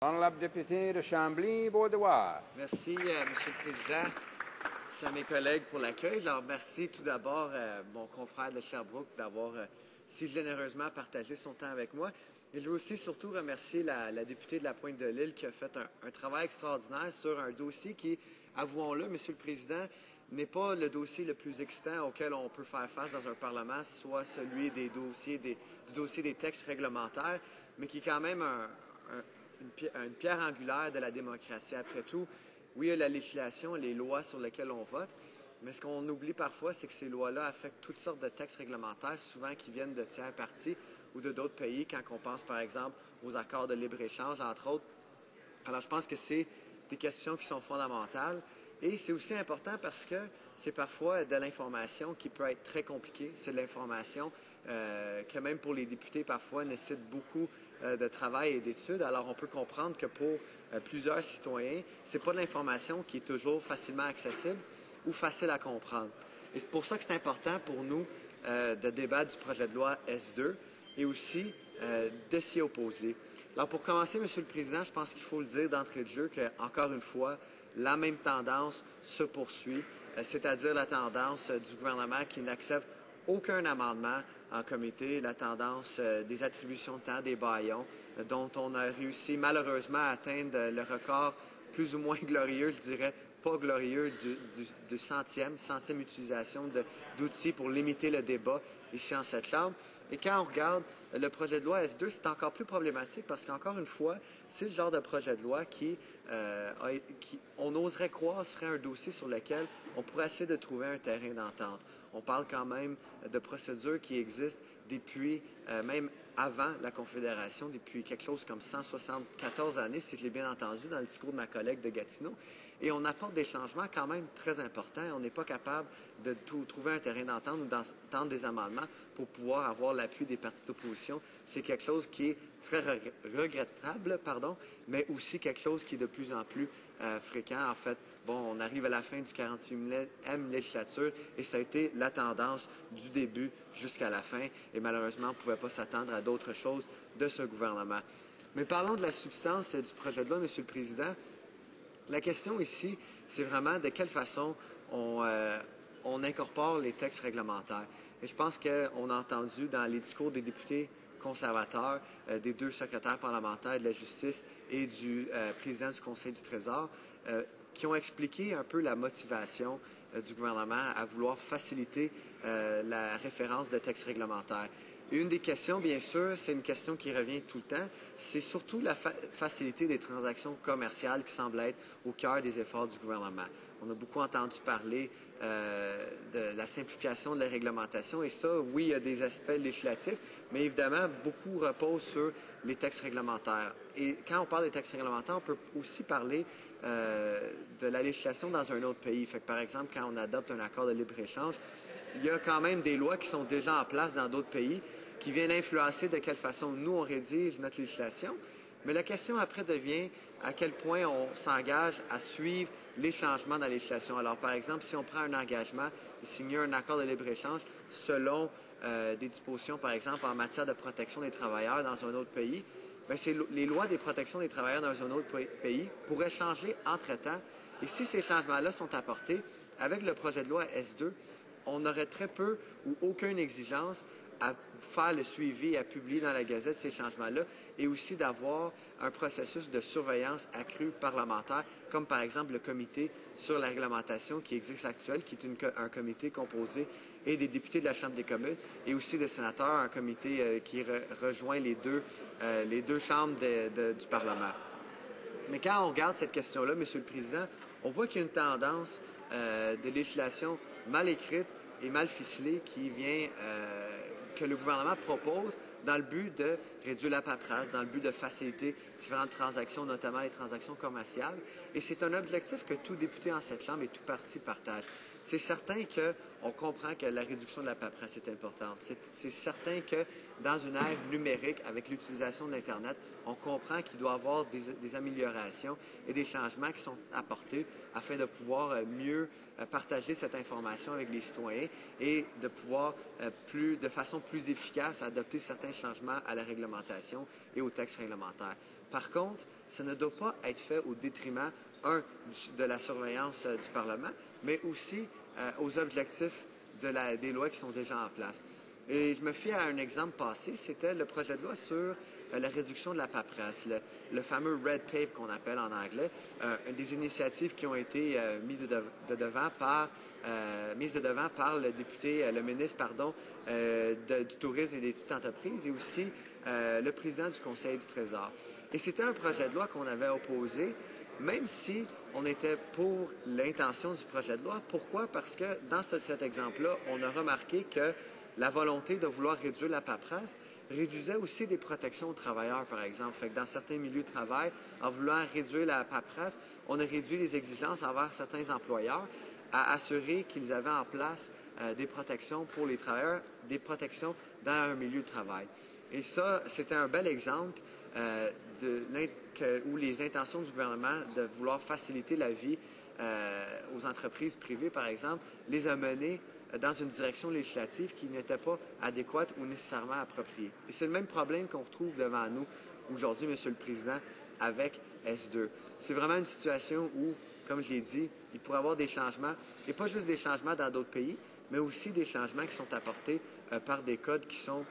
Honorable député de Chambly-Beaudevoir. Merci, Monsieur le Président. Merci à mes collègues pour l'accueil. Je leur remercie tout d'abord mon confrère de Sherbrooke d'avoir si généreusement partagé son temps avec moi. Et je veux aussi surtout remercier la députée de la Pointe-de-l'Île qui a fait un travail extraordinaire sur un dossier qui, avouons-le, Monsieur le Président, n'est pas le dossier le plus excitant auquel on peut faire face dans un Parlement, soit celui du dossier des textes réglementaires, mais qui est quand même une pierre angulaire de la démocratie. Après tout, oui, il y a la législation, les lois sur lesquelles on vote, mais ce qu'on oublie parfois, c'est que ces lois-là affectent toutes sortes de textes réglementaires, souvent qui viennent de tiers partis ou de d'autres pays, quand on pense par exemple aux accords de libre-échange, entre autres. Alors, je pense que c'est des questions qui sont fondamentales. Et c'est aussi important parce que c'est parfois de l'information qui peut être très compliquée. C'est de l'information que même pour les députés, parfois, nécessite beaucoup de travail et d'études. Alors, on peut comprendre que pour plusieurs citoyens, ce n'est pas de l'information qui est toujours facilement accessible ou facile à comprendre. Et c'est pour ça que c'est important pour nous de débattre du projet de loi S2 et aussi de s'y opposer. Alors, pour commencer, Monsieur le Président, je pense qu'il faut le dire d'entrée de jeu qu'encore une fois, la même tendance se poursuit, c'est-à-dire la tendance du gouvernement qui n'accepte aucun amendement en comité, la tendance des attributions de temps des bâillons, dont on a réussi malheureusement à atteindre le record plus ou moins glorieux, je dirais, pas glorieux, de centième utilisation d'outils pour limiter le débat ici en cette Chambre. Et quand on regarde le projet de loi S2, c'est encore plus problématique parce qu'encore une fois, c'est le genre de projet de loi qui on oserait croire, serait un dossier sur lequel on pourrait essayer de trouver un terrain d'entente. On parle quand même de procédures qui existent depuis même avant la Confédération, depuis quelque chose comme 174 années, si je l'ai bien entendu, dans le discours de ma collègue de Gatineau. Et on apporte des changements quand même très importants. On n'est pas capable de trouver un terrain d'entente ou d'entendre des amendements pour pouvoir avoir l'appui des partis d'opposition. C'est quelque chose qui est très regrettable, mais aussi quelque chose qui est de plus en plus fréquent. En fait, bon, on arrive à la fin du 48e législature et ça a été la tendance du début jusqu'à la fin. Et malheureusement, on ne pouvait pas s'attendre à d'autres choses de ce gouvernement. Mais parlons de la substance du projet de loi, Monsieur le Président. La question ici, c'est vraiment de quelle façon on incorpore les textes réglementaires. Et je pense qu'on a entendu dans les discours des députés conservateurs, des deux secrétaires parlementaires de la Justice et du président du Conseil du Trésor, qui ont expliqué un peu la motivation du gouvernement à vouloir faciliter la référence de textes réglementaires. Et une des questions, bien sûr, c'est une question qui revient tout le temps, c'est surtout la facilité des transactions commerciales qui semble être au cœur des efforts du gouvernement. On a beaucoup entendu parler de la simplification de la réglementation et ça, oui, il y a des aspects législatifs, mais évidemment, beaucoup repose sur les textes réglementaires. Et quand on parle des textes réglementaires, on peut aussi parler de la législation dans un autre pays. Fait que, par exemple, quand on adopte un accord de libre-échange, il y a quand même des lois qui sont déjà en place dans d'autres pays qui viennent influencer de quelle façon nous, on rédige notre législation. Mais la question après devient à quel point on s'engage à suivre les changements dans la législation. Alors, par exemple, si on prend un engagement de signer un accord de libre-échange selon des dispositions, par exemple, en matière de protection des travailleurs dans un autre pays, bien, les lois des protections des travailleurs dans un autre pays pourraient changer entre-temps. Et si ces changements-là sont apportés, avec le projet de loi S2, on aurait très peu ou aucune exigence à faire le suivi et à publier dans la Gazette ces changements-là et aussi d'avoir un processus de surveillance accru parlementaire, comme par exemple le comité sur la réglementation qui existe actuellement, qui est un comité composé et des députés de la Chambre des communes et aussi des sénateurs, un comité qui rejoint les deux chambres du Parlement. Mais quand on regarde cette question-là, Monsieur le Président, on voit qu'il y a une tendance de législation mal écrite et mal ficelée qui vient que le gouvernement propose dans le but de réduire la paperasse, dans le but de faciliter différentes transactions, notamment les transactions commerciales. Et c'est un objectif que tout député en cette Chambre et tout parti partagent. C'est certain qu'on comprend que la réduction de la paperasse est importante. C'est certain que dans une ère numérique, avec l'utilisation de l'Internet, on comprend qu'il doit y avoir des améliorations et des changements qui sont apportés afin de pouvoir mieux partager cette information avec les citoyens et de pouvoir de façon plus efficace adopter certains changements à la réglementation et aux textes réglementaires. Par contre, ça ne doit pas être fait au détriment, de la surveillance du Parlement, mais aussi aux objectifs des lois qui sont déjà en place. Et je me fie à un exemple passé, c'était le projet de loi sur la réduction de la paperasse, le fameux red tape qu'on appelle en anglais, des initiatives qui ont été mises de devant par le député, le ministre, pardon, du Tourisme et des petites entreprises et aussi le président du Conseil du Trésor. Et c'était un projet de loi qu'on avait opposé, même si on était pour l'intention du projet de loi. Pourquoi? Parce que dans cet exemple-là, on a remarqué que la volonté de vouloir réduire la paperasse réduisait aussi des protections aux travailleurs, par exemple. Fait que dans certains milieux de travail, en voulant réduire la paperasse, on a réduit les exigences envers certains employeurs à assurer qu'ils avaient en place des protections pour les travailleurs, des protections dans un milieu de travail. Et ça, c'était un bel exemple où les intentions du gouvernement de vouloir faciliter la vie aux entreprises privées, par exemple, les a menées dans une direction législative qui n'était pas adéquate ou nécessairement appropriée. Et c'est le même problème qu'on retrouve devant nous aujourd'hui, Monsieur le Président, avec S2. C'est vraiment une situation où, comme je l'ai dit, il pourrait y avoir des changements, et pas juste des changements dans d'autres pays, mais aussi des changements qui sont apportés par des codes qui sont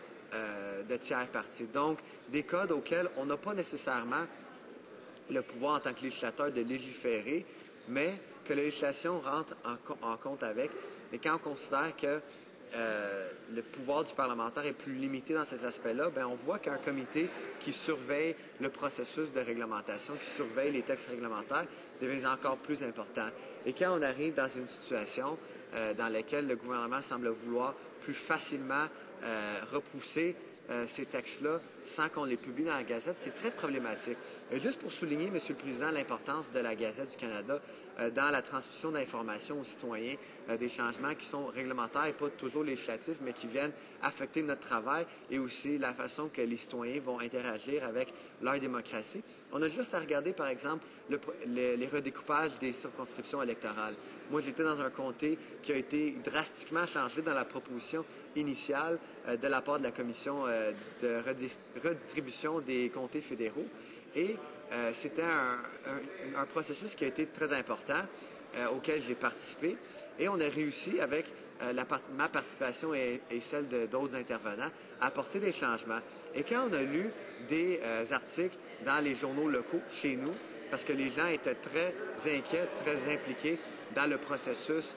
de tiers parties. Donc, des codes auxquels on n'a pas nécessairement le pouvoir en tant que législateur de légiférer, mais que la législation rentre en compte avec. Et quand on considère que le pouvoir du parlementaire est plus limité dans ces aspects-là, bien, on voit qu'un comité qui surveille le processus de réglementation, qui surveille les textes réglementaires, devient encore plus important. Et quand on arrive dans une situation dans laquelle le gouvernement semble vouloir plus facilement repousser ces textes-là sans qu'on les publie dans la Gazette, c'est très problématique. Juste pour souligner, Monsieur le Président, l'importance de la Gazette du Canada dans la transmission d'informations aux citoyens, des changements qui sont réglementaires et pas toujours législatifs, mais qui viennent affecter notre travail et aussi la façon que les citoyens vont interagir avec leur démocratie. On a juste à regarder, par exemple, les redécoupages des circonscriptions électorales. Moi, j'étais dans un comté qui a été drastiquement changé dans la proposition initiale de la part de la Commission de redistribution des comtés fédéraux. Et c'était un processus qui a été très important, auquel j'ai participé. Et on a réussi, avec ma participation et celle d'autres intervenants, à apporter des changements. Et quand on a lu des articles dans les journaux locaux chez nous, parce que les gens étaient très inquiets, très impliqués dans le processus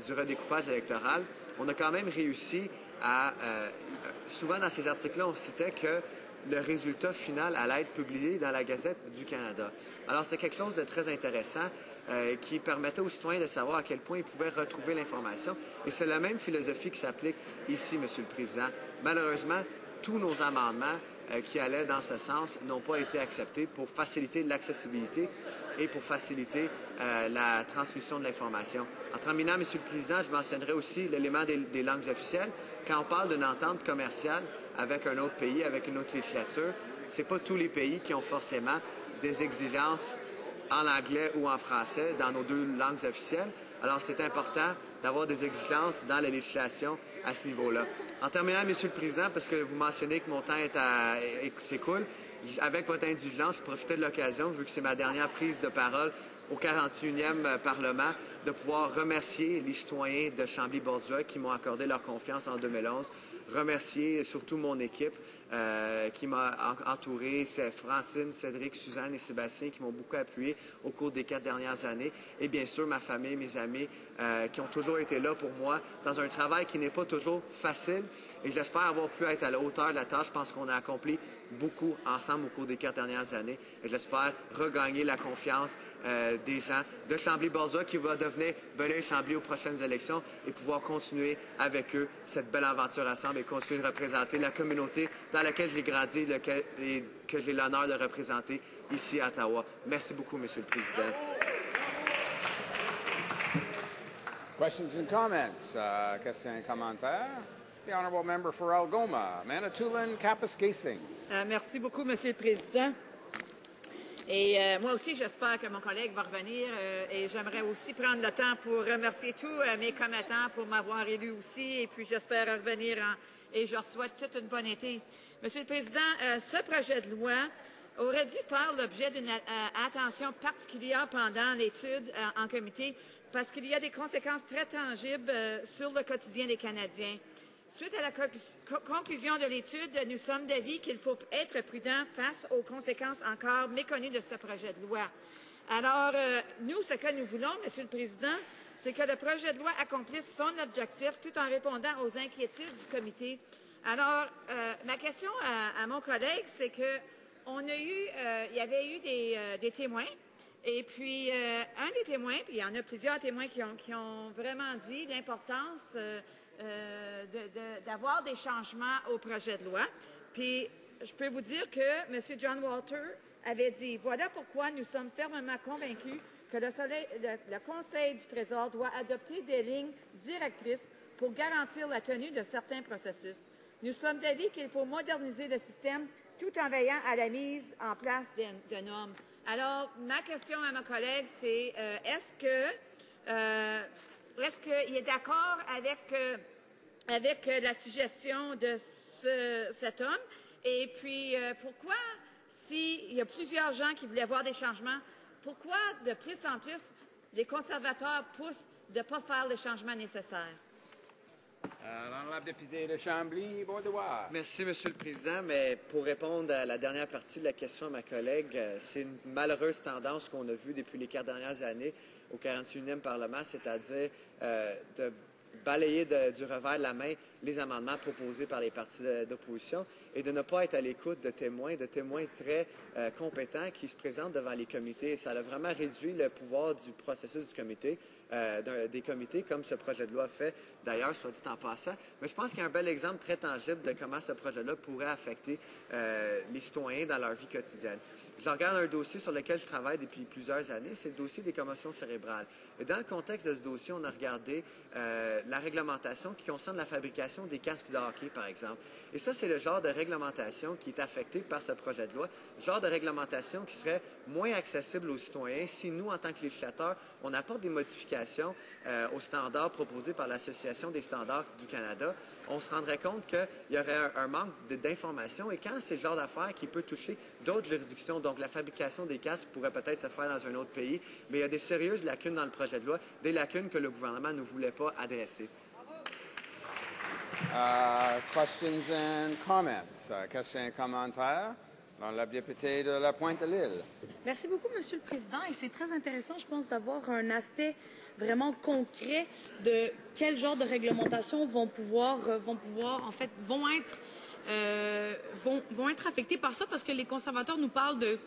du redécoupage électoral, on a quand même réussi à... souvent dans ces articles-là, on citait que le résultat final allait être publié dans la Gazette du Canada. Alors, c'est quelque chose de très intéressant qui permettait aux citoyens de savoir à quel point ils pouvaient retrouver l'information. Et c'est la même philosophie qui s'applique ici, Monsieur le Président. Malheureusement, tous nos amendements qui allaient dans ce sens n'ont pas été acceptés pour faciliter l'accessibilité et pour faciliter la transmission de l'information. En terminant, Monsieur le Président, je mentionnerai aussi l'élément des langues officielles. Quand on parle d'une entente commerciale avec un autre pays, avec une autre législature, ce n'est pas tous les pays qui ont forcément des exigences en anglais ou en français dans nos deux langues officielles. Alors, c'est important d'avoir des exigences dans la législation à ce niveau-là. En terminant, Monsieur le Président, parce que vous mentionnez que mon temps s'écoule, avec votre indulgence, je profitais de l'occasion, vu que c'est ma dernière prise de parole au 41e Parlement, de pouvoir remercier les citoyens de Chambly-Borduas qui m'ont accordé leur confiance en 2011, remercier surtout mon équipe qui m'a entouré, c'est Francine, Cédric, Suzanne et Sébastien qui m'ont beaucoup appuyé au cours des 4 dernières années, et bien sûr ma famille, mes amis qui ont toujours été là pour moi dans un travail qui n'est pas toujours facile, et j'espère avoir pu être à la hauteur de la tâche. Je pense qu'on a accompli beaucoup ensemble au cours des 4 dernières années. Et j'espère regagner la confiance des gens de Chambly-Borduas qui va devenir Belleuil-Chambly aux prochaines élections et pouvoir continuer avec eux cette belle aventure ensemble et continuer de représenter la communauté dans laquelle j'ai grandi et que j'ai l'honneur de représenter ici à Ottawa. Merci beaucoup, Monsieur le Président. Questions and comments? Questions et commentaires? The Honourable Member for Algoma, Manitoulin-Kapuskasing. Merci beaucoup, Monsieur le Président. Et moi aussi, j'espère que mon collègue va revenir et j'aimerais aussi prendre le temps pour remercier tous mes commettants pour m'avoir élu aussi. Et puis, j'espère revenir et je leur souhaite toute une bonne été. Monsieur le Président, ce projet de loi aurait dû faire l'objet d'une attention particulière pendant l'étude en comité parce qu'il y a des conséquences très tangibles sur le quotidien des Canadiens. Suite à la conclusion de l'étude, nous sommes d'avis qu'il faut être prudent face aux conséquences encore méconnues de ce projet de loi. Alors, nous, ce que nous voulons, Monsieur le Président, c'est que le projet de loi accomplisse son objectif tout en répondant aux inquiétudes du comité. Alors, ma question à mon collègue, c'est que il y avait eu des témoins, et puis un des témoins, puis il y en a plusieurs témoins qui ont vraiment dit l'importance d'avoir des changements au projet de loi. Puis, je peux vous dire que M. John Walter avait dit, voilà pourquoi nous sommes fermement convaincus que le Conseil du Trésor doit adopter des lignes directrices pour garantir la tenue de certains processus. Nous sommes d'avis qu'il faut moderniser le système tout en veillant à la mise en place de normes. Alors, ma question à ma collègue, c'est est-ce qu'il est d'accord avec la suggestion de cet homme? Et puis, pourquoi, s'il y a plusieurs gens qui voulaient voir des changements, pourquoi de plus en plus les conservateurs poussent de ne pas faire les changements nécessaires? L'honorable député de Chambly-Beaudoin. Merci, M. le Président. Mais pour répondre à la dernière partie de la question à ma collègue, c'est une malheureuse tendance qu'on a vue depuis les 4 dernières années au 41e Parlement, c'est-à-dire de balayer du revers de la main les amendements proposés par les partis d'opposition et de ne pas être à l'écoute de témoins très compétents qui se présentent devant les comités. Et ça a vraiment réduit le pouvoir du processus du comité, des comités, comme ce projet de loi fait d'ailleurs, soit dit en passant. Mais je pense qu'il y a un bel exemple très tangible de comment ce projet-là pourrait affecter les citoyens dans leur vie quotidienne. Je regarde un dossier sur lequel je travaille depuis plusieurs années, c'est le dossier des commotions cérébrales. Et dans le contexte de ce dossier, on a regardé la réglementation qui concerne la fabrication des casques de hockey, par exemple. Et ça, c'est le genre de réglementation qui est affecté par ce projet de loi, le genre de réglementation qui serait moins accessible aux citoyens si nous, en tant que législateurs, on apporte des modifications aux standards proposés par l'Association des standards du Canada. On se rendrait compte qu'il y aurait un manque d'informations et quand c'est le genre d'affaires qui peut toucher d'autres juridictions, donc la fabrication des casques pourrait peut-être se faire dans un autre pays, mais il y a des sérieuses lacunes dans le projet de loi, des lacunes que le gouvernement ne voulait pas adresser. Questions and comments. Questions et commentaires. La députée de la Pointe-de-l'Île. Merci beaucoup, Monsieur le Président. Et c'est très intéressant, je pense, d'avoir un aspect vraiment concret de quel genre de réglementations vont être affectées par ça, parce que les conservateurs nous parlent de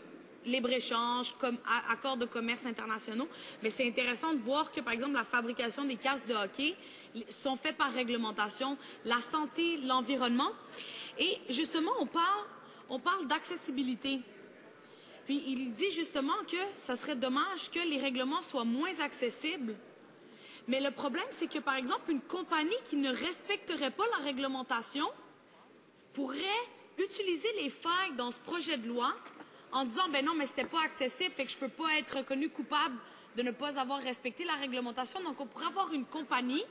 libre-échange, comme accords de commerce internationaux. Mais c'est intéressant de voir que, par exemple, la fabrication des casques de hockey sont faits par réglementation, la santé, l'environnement. Et justement, on parle d'accessibilité. Puis il dit justement que ça serait dommage que les règlements soient moins accessibles. Mais le problème, c'est que, par exemple, une compagnie qui ne respecterait pas la réglementation pourrait utiliser les failles dans ce projet de loi en disant, ben non, mais c'était pas accessible, fait que je peux pas être reconnu coupable de ne pas avoir respecté la réglementation. Donc, on pourrait avoir une compagnie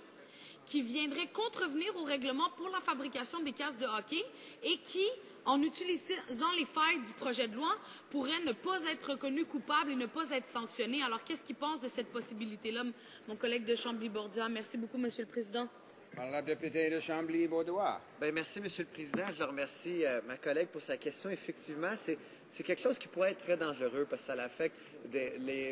qui viendrait contrevenir au règlement pour la fabrication des casques de hockey et qui, en utilisant les failles du projet de loi, pourrait ne pas être reconnu coupable et ne pas être sanctionné. Alors, qu'est-ce qu'il pense de cette possibilité-là, mon collègue de Chambly-Beaudoin? Merci beaucoup, Monsieur le Président. La députée de Chambly-Beaudoin. Bien, merci, Monsieur le Président. Je remercie ma collègue pour sa question. Effectivement, c'est quelque chose qui pourrait être très dangereux parce que ça affecte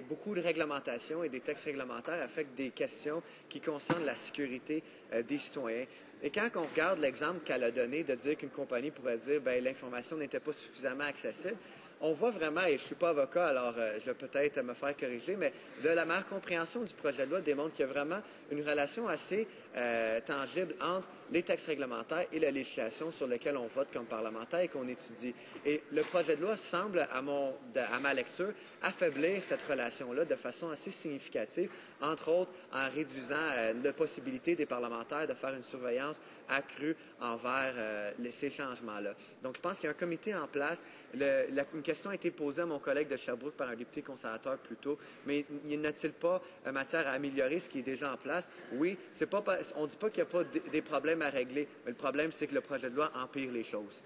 beaucoup de réglementations et des textes réglementaires affectent des questions qui concernent la sécurité des citoyens. Et quand on regarde l'exemple qu'elle a donné de dire qu'une compagnie pourrait dire que l'information n'était pas suffisamment accessible, on voit vraiment, et je ne suis pas avocat, alors je vais peut-être me faire corriger, mais de la meilleure compréhension du projet de loi démontre qu'il y a vraiment une relation assez tangible entre les textes réglementaires et la législation sur laquelle on vote comme parlementaire et qu'on étudie. Et le projet de loi semble, à ma lecture, affaiblir cette relation-là de façon assez significative, entre autres en réduisant la possibilité des parlementaires de faire une surveillance accrue envers ces changements-là. Donc, je pense qu'il y a un comité en place. Une question a été posée à mon collègue de Sherbrooke par un député conservateur plus tôt, mais n'y a-t-il pas matière à améliorer ce qui est déjà en place? Oui, on ne dit pas qu'il n'y a pas des problèmes à régler, mais le problème, c'est que le projet de loi empire les choses.